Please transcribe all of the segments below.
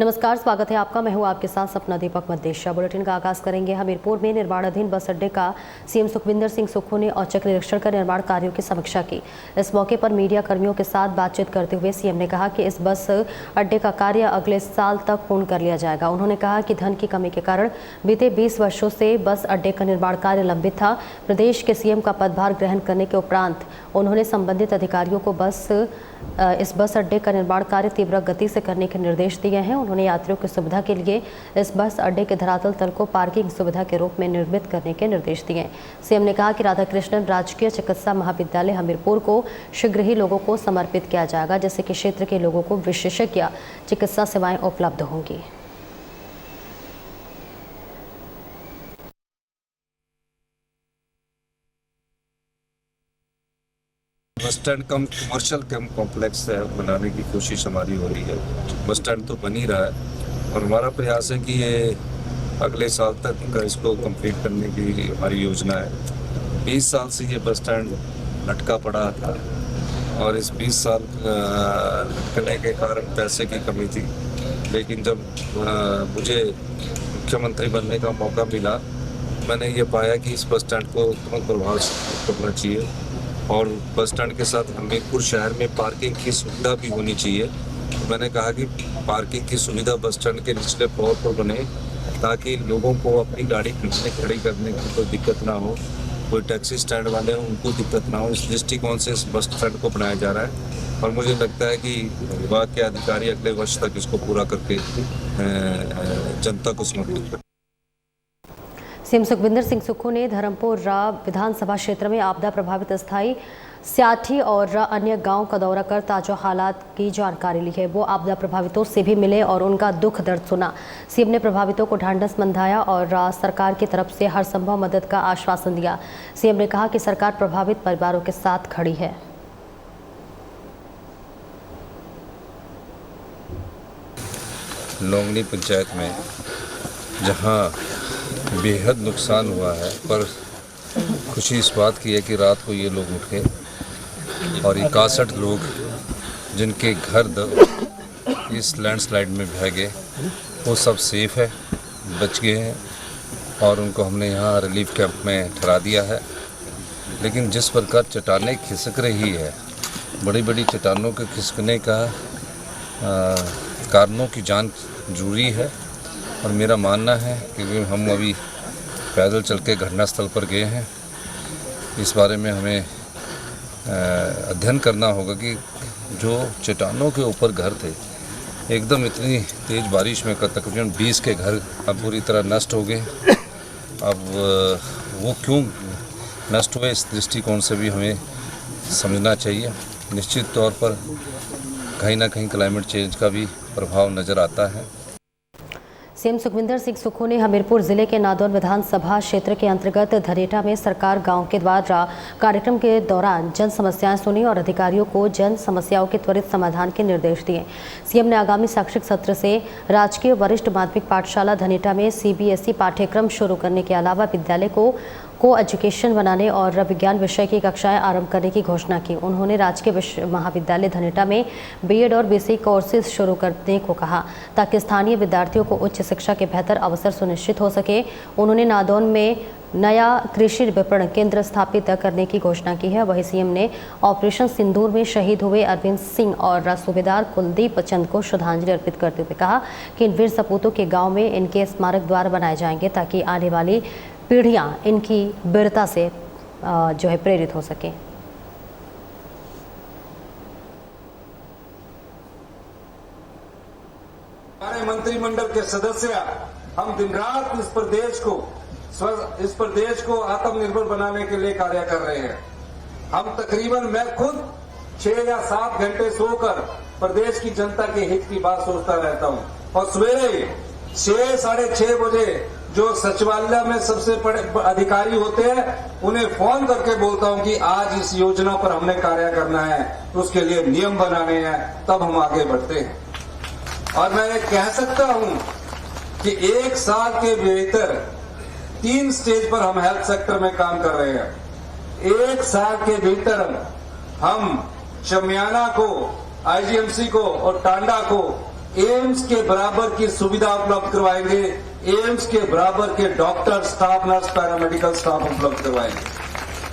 नमस्कार, स्वागत है आपका। मैं हूं आपके साथ सपना दीपक मदेशिया। बुलेटिन का आगाज करेंगे हमीरपुर में निर्माणाधीन बस अड्डे का सीएम सुखविंदर सिंह सुक्खू ने औचक निरीक्षण कर निर्माण कार्यों की समीक्षा की। इस मौके पर मीडिया कर्मियों के साथ बातचीत करते हुए सीएम ने कहा कि इस बस अड्डे का कार्य अगले साल तक पूर्ण कर लिया जाएगा। उन्होंने कहा कि धन की कमी के कारण बीते 20 वर्षों से बस अड्डे का निर्माण कार्य लंबित था। प्रदेश के सीएम का पदभार ग्रहण करने के उपरांत उन्होंने संबंधित अधिकारियों को इस बस अड्डे का निर्माण कार्य तीव्र गति से करने के निर्देश दिए हैं। उन्होंने यात्रियों की सुविधा के लिए इस बस अड्डे के धरातल तल को पार्किंग सुविधा के रूप में निर्मित करने के निर्देश दिए। सीएम ने कहा कि राधाकृष्णन राजकीय चिकित्सा महाविद्यालय हमीरपुर को शीघ्र ही लोगों को समर्पित किया जाएगा, जिससे कि क्षेत्र के लोगों को विशेषज्ञ चिकित्सा सेवाएं उपलब्ध होंगी। बस स्टैंड कम कमर्शियल कॉम्प्लेक्स है बनाने की कोशिश हमारी हो रही है। बस स्टैंड तो बन ही रहा है और हमारा प्रयास है कि ये अगले साल तक इसको कंप्लीट करने की हमारी योजना है। 20 साल से ये बस स्टैंड लटका पड़ा था और इस 20 साल लटकने के कारण पैसे की कमी थी, लेकिन जब मुझे मुख्यमंत्री बनने का मौका मिला, मैंने ये पाया कि इस बस स्टैंड को तुरंत प्रभाव से करना चाहिए और बस स्टैंड के साथ हमीरपुर शहर में पार्किंग की सुविधा भी होनी चाहिए। तो मैंने कहा कि पार्किंग की सुविधा बस स्टैंड के निचले फ्लोर पर बने ताकि लोगों को अपनी गाड़ी खड़ी करने की कोई दिक्कत ना हो, कोई टैक्सी स्टैंड वाले हैं उनको दिक्कत ना हो। इस दृष्टिकोण से इस बस स्टैंड को बनाया जा रहा है और मुझे लगता है कि विभाग के अधिकारी अगले वर्ष तक इसको पूरा करके जनता को समर्पित करें। सीएम सुखविंदर सिंह सुक्खू ने धर्मपुर विधानसभा क्षेत्र में आपदा प्रभावित स्थायी स्याठी और अन्य गांव का दौरा कर ताजा हालात की जानकारी ली है। वो आपदा प्रभावितों से भी मिले और उनका दुख दर्द सुना। सीएम ने प्रभावितों को ढांढस बंधाया और सरकार की तरफ से हर संभव मदद का आश्वासन दिया। सीएम ने कहा कि सरकार प्रभावित परिवारों के साथ खड़ी है। लोंगनी पंचायत में जहां बेहद नुकसान हुआ है, पर खुशी इस बात की है कि रात को ये लोग उठे और 61 लोग जिनके घर इस लैंडस्लाइड में बह गए वो सब सेफ है, बच गए हैं और उनको हमने यहाँ रिलीफ कैंप में ठहरा दिया है। लेकिन जिस प्रकार चट्टानें खिसक रही है, बड़ी बड़ी चट्टानों के खिसकने का कारणों की जांच जरूरी है और मेरा मानना है कि हम अभी पैदल चल के घटनास्थल पर गए हैं। इस बारे में हमें अध्ययन करना होगा कि जो चट्टानों के ऊपर घर थे, एकदम इतनी तेज़ बारिश में तकरीबन 20 के घर अब पूरी तरह नष्ट हो गए। अब वो क्यों नष्ट हुए, इस दृष्टिकोण से भी हमें समझना चाहिए। निश्चित तौर पर कहीं ना कहीं क्लाइमेट चेंज का भी प्रभाव नज़र आता है। सीएम सुखविंदर सिंह सुक्खू ने हमीरपुर जिले के नादौन विधानसभा क्षेत्र के अंतर्गत धरेटा में सरकार गांव के द्वारा कार्यक्रम के दौरान जन समस्याएं सुनी और अधिकारियों को जन समस्याओं के त्वरित समाधान के निर्देश दिए। सीएम ने आगामी शैक्षिक सत्र से राजकीय वरिष्ठ माध्यमिक पाठशाला धनेटा में CBSE पाठ्यक्रम शुरू करने के अलावा विद्यालय को एजुकेशन बनाने और विज्ञान विषय की कक्षाएं आरंभ करने की घोषणा की। उन्होंने राजकीय महाविद्यालय धनेटा में BEd और BC कोर्सेज शुरू करने को कहा ताकि स्थानीय विद्यार्थियों को उच्च शिक्षा के बेहतर अवसर सुनिश्चित हो सके। उन्होंने नादौन में नया कृषि विपणन केंद्र स्थापित करने की घोषणा की है। वहीं सीएम ने ऑपरेशन सिंदूर में शहीद हुए अरविंद सिंह और सूबेदार कुलदीप चंद को श्रद्धांजलि अर्पित करते हुए कहा कि इन वीर सपूतों के गांव में इनके स्मारक द्वार बनाए जाएंगे ताकि आने वाली पीढ़ियां इनकी वीरता से प्रेरित हो सके। हमारे मंत्रिमंडल के सदस्य हम दिन रात इस प्रदेश को आत्मनिर्भर बनाने के लिए कार्य कर रहे हैं। हम तकरीबन मैं खुद 6 या 7 घंटे सोकर प्रदेश की जनता के हित की बात सोचता रहता हूं और सवेरे 6 साढ़े 6 बजे जो सचिवालय में सबसे बड़े अधिकारी होते हैं उन्हें फोन करके बोलता हूं कि आज इस योजना पर हमने कार्य करना है, तो उसके लिए नियम बनाने हैं, तब हम आगे बढ़ते हैं। और मैं ये कह सकता हूं कि 1 साल के भीतर 3 स्टेज पर हम हेल्थ सेक्टर में काम कर रहे हैं। 1 साल के भीतर हम शमियाना को, IGMC को और टांडा को एम्स के बराबर की सुविधा उपलब्ध करवाएंगे, एम्स के बराबर के doctor, staff nurse, paramedical staff उपलब्ध करवाएंगे।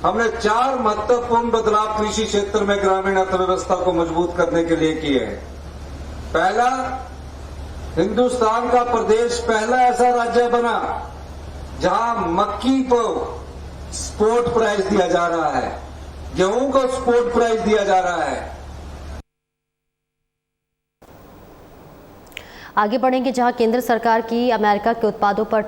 हमने 4 महत्वपूर्ण बदलाव कृषि क्षेत्र में ग्रामीण अर्थव्यवस्था को मजबूत करने के लिए किए हैं। पहला, हिंदुस्तान का प्रदेश पहला ऐसा राज्य बना जहां मक्की को स्पोर्ट प्राइज दिया जा रहा है, गेहूं को स्पोर्ट प्राइज दिया जा रहा है। आगे बढ़ेंगे जहां केंद्र सरकार की अमेरिका के उत्पादों पर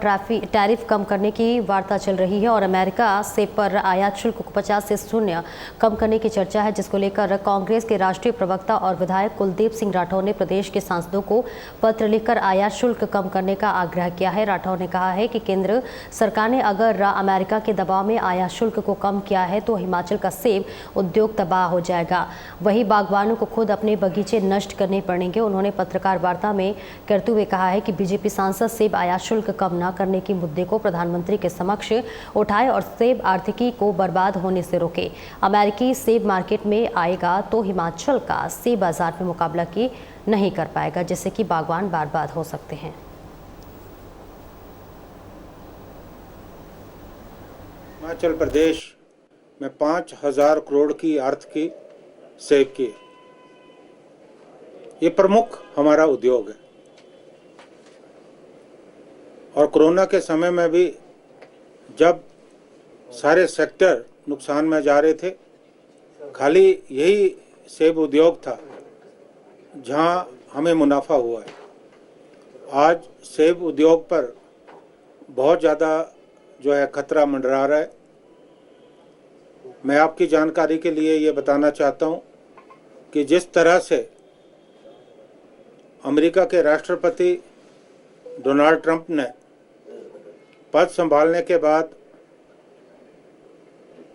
टैरिफ कम करने की वार्ता चल रही है और अमेरिका से पर आयात शुल्क को 50 से 0 कम करने की चर्चा है, जिसको लेकर कांग्रेस के राष्ट्रीय प्रवक्ता और विधायक कुलदीप सिंह राठौर ने प्रदेश के सांसदों को पत्र लिखकर आयात शुल्क कम करने का आग्रह किया है। राठौर ने कहा है कि केंद्र सरकार ने अगर अमेरिका के दबाव में आयात शुल्क को कम किया है तो हिमाचल का सेब उद्योग तबाह हो जाएगा, वही बागवानों को खुद अपने बगीचे नष्ट करने पड़ेंगे। उन्होंने पत्रकार वार्ता में करते हुए कहा है कि बीजेपी सांसद सेब आयात शुल्क कम न करने के मुद्दे को प्रधानमंत्री के समक्ष उठाए और सेब आर्थिकी को बर्बाद होने से रोके। अमेरिकी सेब मार्केट में आएगा तो हिमाचल का सेब बाजार में मुकाबला की नहीं कर पाएगा, जिससे कि बागवान बर्बाद हो सकते हैं। हिमाचल प्रदेश में 5,000 करोड़ की आर्थिकी सेब की, ये प्रमुख हमारा उद्योग है और कोरोना के समय में भी जब सारे सेक्टर नुकसान में जा रहे थे, खाली यही सेब उद्योग था जहां हमें मुनाफा हुआ है। आज सेब उद्योग पर बहुत ज़्यादा जो है खतरा मंडरा रहा है। मैं आपकी जानकारी के लिए ये बताना चाहता हूं कि जिस तरह से अमेरिका के राष्ट्रपति डोनाल्ड ट्रंप ने पद संभालने के बाद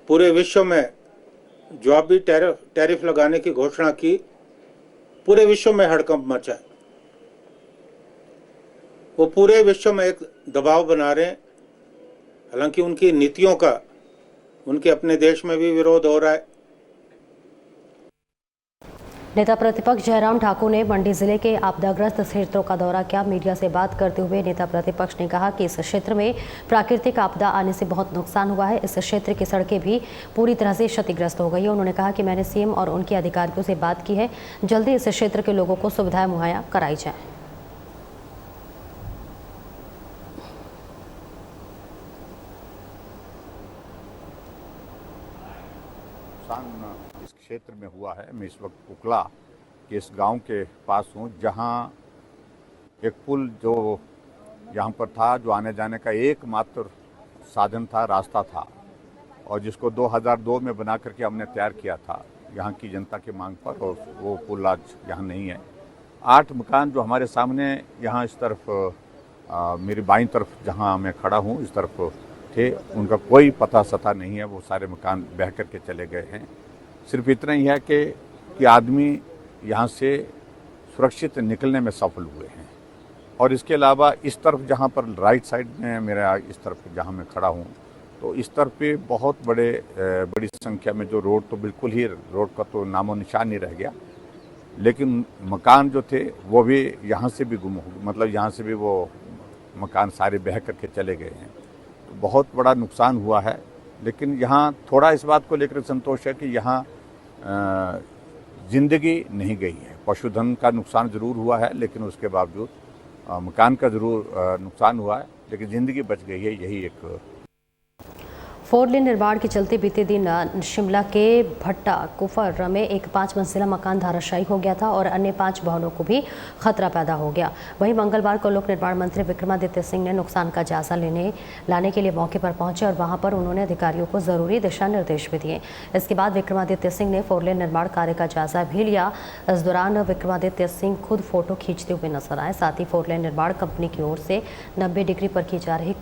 पूरे विश्व में जवाबी टैरिफ लगाने की घोषणा की, पूरे विश्व में हड़कंप मचा है। वो पूरे विश्व में एक दबाव बना रहे हैं। हालांकि उनकी नीतियों का उनके अपने देश में भी विरोध हो रहा है। नेता प्रतिपक्ष जयराम ठाकुर ने मंडी जिले के आपदाग्रस्त क्षेत्रों का दौरा किया। मीडिया से बात करते हुए नेता प्रतिपक्ष ने कहा कि इस क्षेत्र में प्राकृतिक आपदा आने से बहुत नुकसान हुआ है। इस क्षेत्र की सड़कें भी पूरी तरह से क्षतिग्रस्त हो गई है। उन्होंने कहा कि मैंने सीएम और उनके अधिकारियों से बात की है, जल्दी इस क्षेत्र के लोगों को सुविधाएं मुहैया कराई जाए। इस क्षेत्र में हुआ है। मैं इस वक्त कुकला के इस गांव के पास हूं, जहां एक पुल जो यहां पर था, जो आने जाने का एकमात्र साधन था, रास्ता था, और जिसको 2002 में बना करके हमने तैयार किया था यहां की जनता की मांग पर, और वो पुल आज यहां नहीं है। 8 मकान जो हमारे सामने यहाँ इस तरफ मेरी बाईं तरफ जहाँ मैं खड़ा हूँ इस तरफ थे, उनका कोई पता सता नहीं है। वो सारे मकान बह करके चले गए हैं। सिर्फ इतना ही है कि आदमी यहाँ से सुरक्षित निकलने में सफल हुए हैं। और इसके अलावा इस तरफ जहाँ पर राइट साइड में मेरा इस तरफ जहाँ मैं खड़ा हूँ, तो इस तरफ पे बहुत बड़ी संख्या में जो रोड, तो बिल्कुल ही रोड का तो नामो निशान नहीं रह गया, लेकिन मकान जो थे वो भी यहाँ से भी गुम हो, मतलब यहाँ से भी वो मकान सारे बह करके चले गए हैं। तो बहुत बड़ा नुकसान हुआ है। लेकिन यहाँ थोड़ा इस बात को लेकर संतोष है कि यहाँ ज़िंदगी नहीं गई है। पशुधन का नुकसान ज़रूर हुआ है, लेकिन उसके बावजूद मकान का ज़रूर नुकसान हुआ है, लेकिन ज़िंदगी बच गई है। यही एक 4 लेन निर्माण के चलते बीते दिन शिमला के भट्टा कुफर में एक 5 मंजिला मकान धाराशायी हो गया था और अन्य 5 भवनों को भी खतरा पैदा हो गया। वहीं मंगलवार को लोक निर्माण मंत्री विक्रमादित्य सिंह ने नुकसान का जायजा लाने के लिए मौके पर पहुंचे और वहां पर उन्होंने अधिकारियों को जरूरी दिशा निर्देश भी दिए। इसके बाद विक्रमादित्य सिंह ने 4 लेन निर्माण कार्य का जायजा भी लिया। इस दौरान विक्रमादित्य सिंह खुद फोटो खींचते हुए नजर आए। साथ ही 4 लेन निर्माण कंपनी की ओर से 90 डिग्री पर की जा रही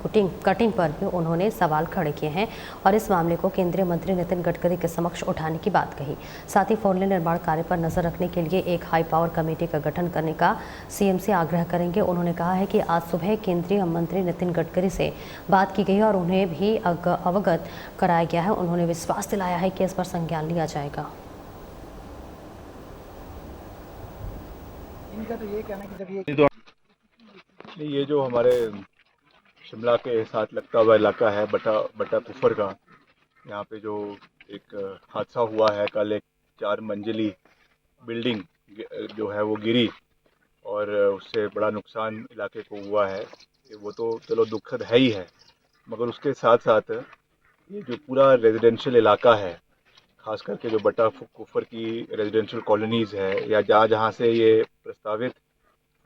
कटिंग पर भी उन्होंने सवाल खड़े किए हैं और इस मामले को केंद्रीय मंत्री नितिन गडकरी के समक्ष उठाने की बात कही। साथ ही 4 लेन निर्माण कार्य पर नजर रखने के लिए एक हाई पावर कमेटी का गठन करने का सीएम से आग्रह करेंगे। उन्होंने कहा है कि आज सुबह केंद्रीय मंत्री नितिन गडकरी से बात की गई और उन्हें भी अवगत कराया गया है। उन्होंने विश्वास दिलाया है कि इस पर संज्ञान लिया जाएगा। आदमी का तो ये कहना है कि जब ये नहीं, ये जो हमारे शिमला के साथ लगता हुआ इलाका है बटा कुफर का, यहाँ पे जो एक हादसा हुआ है कल, एक 4 मंजिली बिल्डिंग जो है वो गिरी और उससे बड़ा नुकसान इलाके को हुआ है। वो तो चलो दुखद है ही है, मगर उसके साथ साथ ये जो पूरा रेजिडेंशियल इलाका है, खास करके जो बटा कुफर की रेजिडेंशियल कॉलोनीज़ है या जहाँ से ये प्रस्तावित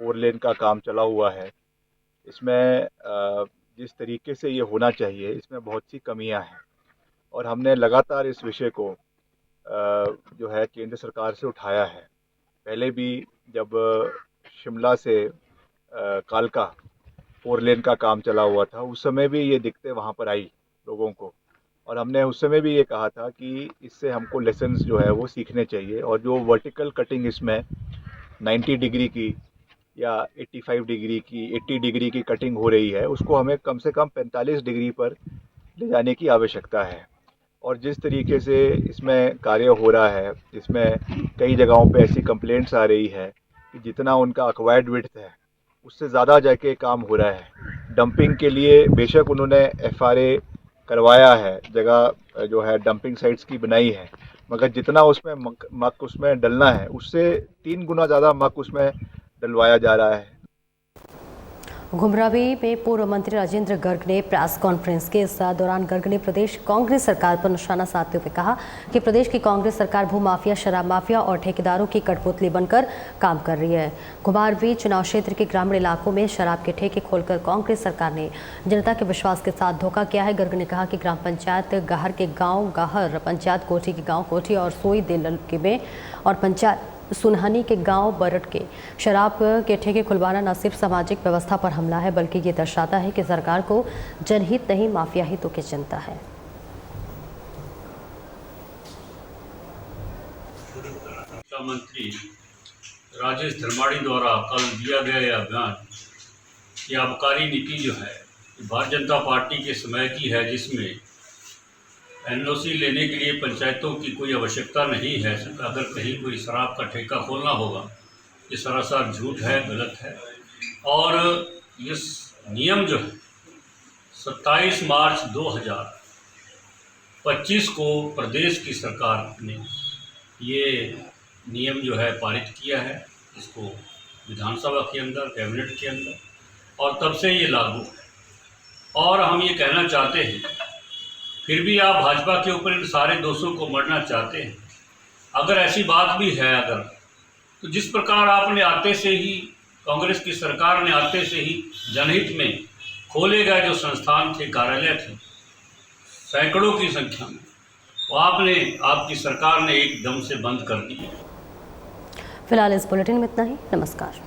4 लेन का काम चला हुआ है, इसमें जिस तरीके से ये होना चाहिए इसमें बहुत सी कमियां हैं और हमने लगातार इस विषय को जो है केंद्र सरकार से उठाया है। पहले भी जब शिमला से कालका 4 लेन का काम चला हुआ था, उस समय भी ये दिक्कतें वहाँ पर आई लोगों को और हमने उस समय भी ये कहा था कि इससे हमको लेसन्स जो है वो सीखने चाहिए और जो वर्टिकल कटिंग इसमें 90 डिग्री की या 85 डिग्री की 80 डिग्री की कटिंग हो रही है, उसको हमें कम से कम 45 डिग्री पर ले जाने की आवश्यकता है। और जिस तरीके से इसमें कार्य हो रहा है, इसमें कई जगहों पे ऐसी कंप्लेंट्स आ रही है कि जितना उनका एक्वायर्ड विड्थ है उससे ज़्यादा जाके काम हो रहा है। डंपिंग के लिए बेशक उन्होंने FRA करवाया है, जगह जो है डंपिंग साइट्स की बनाई है, मगर जितना उसमें मक उसमें डलना है उससे 3 गुना ज़्यादा मक उसमें डलवाया जा रहा है। घुमरावी में पूर्व मंत्री राजेंद्र गर्ग ने प्रेस कॉन्फ्रेंस के इस दौरान गर्ग ने प्रदेश कांग्रेस सरकार पर निशाना साधते हुए कहा कि प्रदेश की कांग्रेस सरकार भूमाफिया, शराब माफिया और ठेकेदारों की कठपुतली बनकर काम कर रही है। घुमारवी चुनाव क्षेत्र के ग्रामीण इलाकों में शराब के ठेके खोलकर कांग्रेस सरकार ने जनता के विश्वास के साथ धोखा किया है। गर्ग ने कहा कि ग्राम पंचायत गाहर के गाँव गाहर, पंचायत कोठी के गाँव कोठी और सोई देलके में और पंचायत सुनहनी के गांव बरट के शराब के ठेके खुलवाना न सिर्फ सामाजिक व्यवस्था पर हमला है, बल्कि ये दर्शाता है कि सरकार को जनहित नहीं माफिया हितों की चिंता है। शिक्षा मंत्री राजेश धर्माड़ी द्वारा कल दिया गया यह बयान, ये आबकारी नीति जो है भारतीय जनता पार्टी के समय की है, जिसमें NOC लेने के लिए पंचायतों की कोई आवश्यकता नहीं है। अगर कहीं कोई शराब का ठेका खोलना होगा, ये सरासर झूठ है, गलत है। और इस नियम जो है 27 मार्च 2025 को प्रदेश की सरकार ने ये नियम जो है पारित किया है, इसको विधानसभा के अंदर, कैबिनेट के अंदर, और तब से ये लागू है। और हम ये कहना चाहते हैं, फिर भी आप भाजपा के ऊपर इन सारे दोषों को मढ़ना चाहते हैं। अगर ऐसी बात भी है तो जिस प्रकार आपने आते से ही, कांग्रेस की सरकार ने आते से ही जनहित में खोले गए जो संस्थान थे, कार्यालय थे, सैकड़ों की संख्या में, वो आपकी सरकार ने एकदम से बंद कर दिए। फिलहाल इस बुलेटिन में इतना ही। नमस्कार।